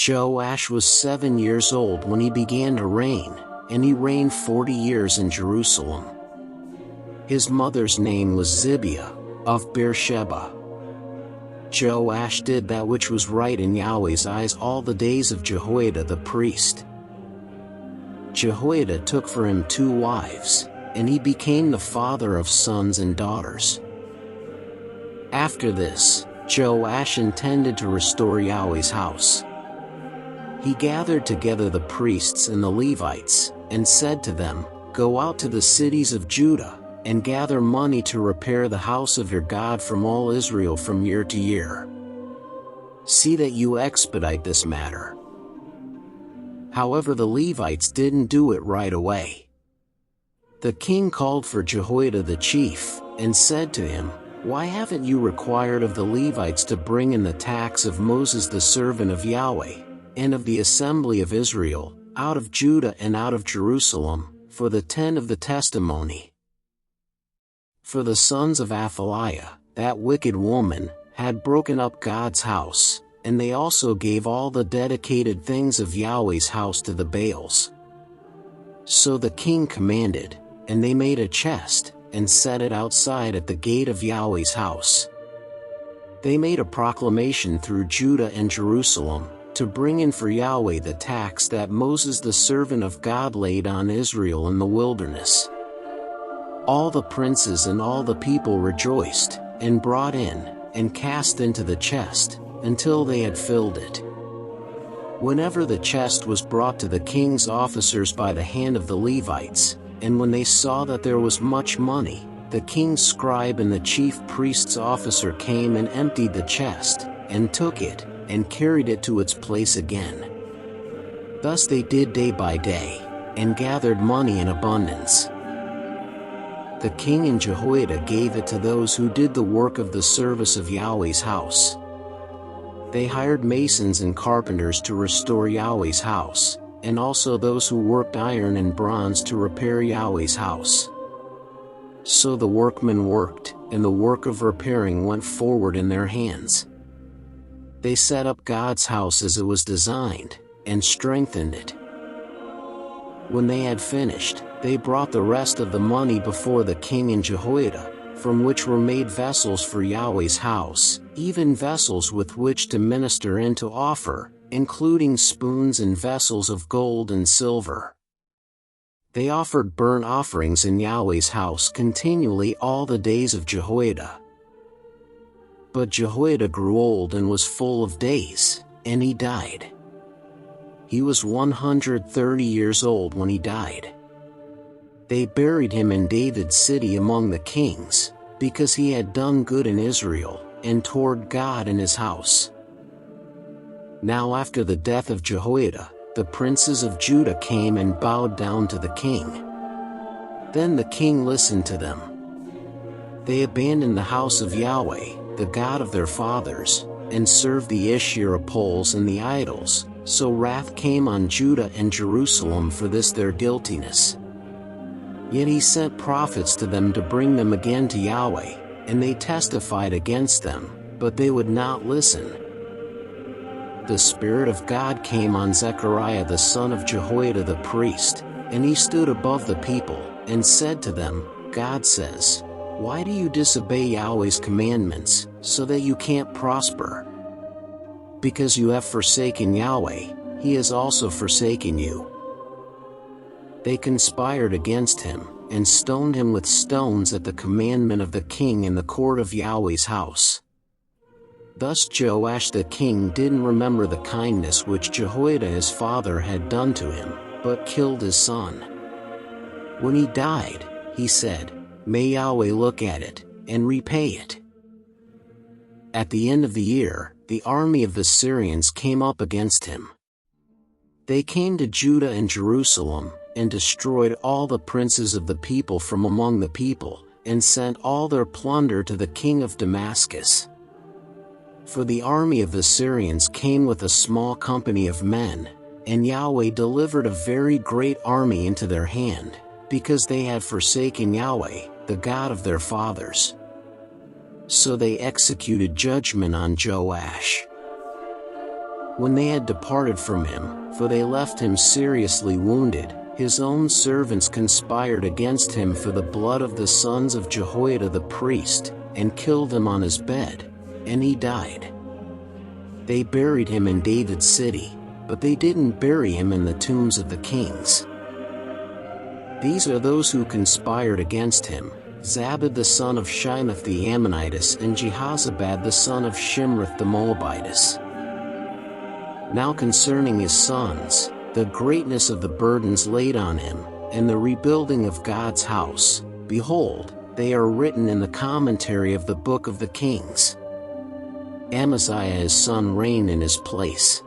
Joash was 7 years old when he began to reign, and he reigned 40 years in Jerusalem. His mother's name was Zibiah, of Beersheba. Joash did that which was right in Yahweh's eyes all the days of Jehoiada the priest. Jehoiada took for him 2 wives, and he became the father of sons and daughters. After this, Joash intended to restore Yahweh's house. He gathered together the priests and the Levites, and said to them, "Go out to the cities of Judah, and gather money to repair the house of your God from all Israel from year to year. See that you expedite this matter." However, the Levites didn't do it right away. The king called for Jehoiada the chief, and said to him, "Why haven't you required of the Levites to bring in the tax of Moses the servant of Yahweh, and of the assembly of Israel, out of Judah and out of Jerusalem, for the tent of the testimony?" For the sons of Athaliah, that wicked woman, had broken up God's house, and they also gave all the dedicated things of Yahweh's house to the Baals. So the king commanded, and they made a chest, and set it outside at the gate of Yahweh's house. They made a proclamation through Judah and Jerusalem, to bring in for Yahweh the tax that Moses the servant of God laid on Israel in the wilderness. All the princes and all the people rejoiced, and brought in, and cast into the chest, until they had filled it. Whenever the chest was brought to the king's officers by the hand of the Levites, and when they saw that there was much money, the king's scribe and the chief priest's officer came and emptied the chest, and took it, and carried it to its place again. Thus they did day by day, and gathered money in abundance. The king and Jehoiada gave it to those who did the work of the service of Yahweh's house. They hired masons and carpenters to restore Yahweh's house, and also those who worked iron and bronze to repair Yahweh's house. So the workmen worked, and the work of repairing went forward in their hands. They set up God's house as it was designed, and strengthened it. When they had finished, they brought the rest of the money before the king and Jehoiada, from which were made vessels for Yahweh's house, even vessels with which to minister and to offer, including spoons and vessels of gold and silver. They offered burnt offerings in Yahweh's house continually all the days of Jehoiada. But Jehoiada grew old and was full of days, and he died. He was 130 years old when he died. They buried him in David's city among the kings, because he had done good in Israel, and toward God in his house. Now after the death of Jehoiada, the princes of Judah came and bowed down to the king. Then the king listened to them. They abandoned the house of Yahweh, the God of their fathers, and served the Asherah poles and the idols, so wrath came on Judah and Jerusalem for this their guiltiness. Yet he sent prophets to them to bring them again to Yahweh, and they testified against them, but they would not listen. The Spirit of God came on Zechariah the son of Jehoiada the priest, and he stood above the people, and said to them, "God says, why do you disobey Yahweh's commandments, so that you can't prosper? Because you have forsaken Yahweh, he has also forsaken you." They conspired against him, and stoned him with stones at the commandment of the king in the court of Yahweh's house. Thus Joash the king didn't remember the kindness which Jehoiada his father had done to him, but killed his son. When he died, he said, "May Yahweh look at it, and repay it." At the end of the year, the army of the Syrians came up against him. They came to Judah and Jerusalem, and destroyed all the princes of the people from among the people, and sent all their plunder to the king of Damascus. For the army of the Syrians came with a small company of men, and Yahweh delivered a very great army into their hand, because they had forsaken Yahweh, the God of their fathers. So they executed judgment on Joash. When they had departed from him, for they left him seriously wounded, his own servants conspired against him for the blood of the sons of Jehoiada the priest, and killed him on his bed, and he died. They buried him in David's city, but they didn't bury him in the tombs of the kings. These are those who conspired against him: Zabad the son of Shinath the Ammonitess and Jehozabad the son of Shimrith the Moabitess. Now concerning his sons, the greatness of the burdens laid on him, and the rebuilding of God's house, behold, they are written in the commentary of the book of the Kings. Amaziah his son reigned in his place.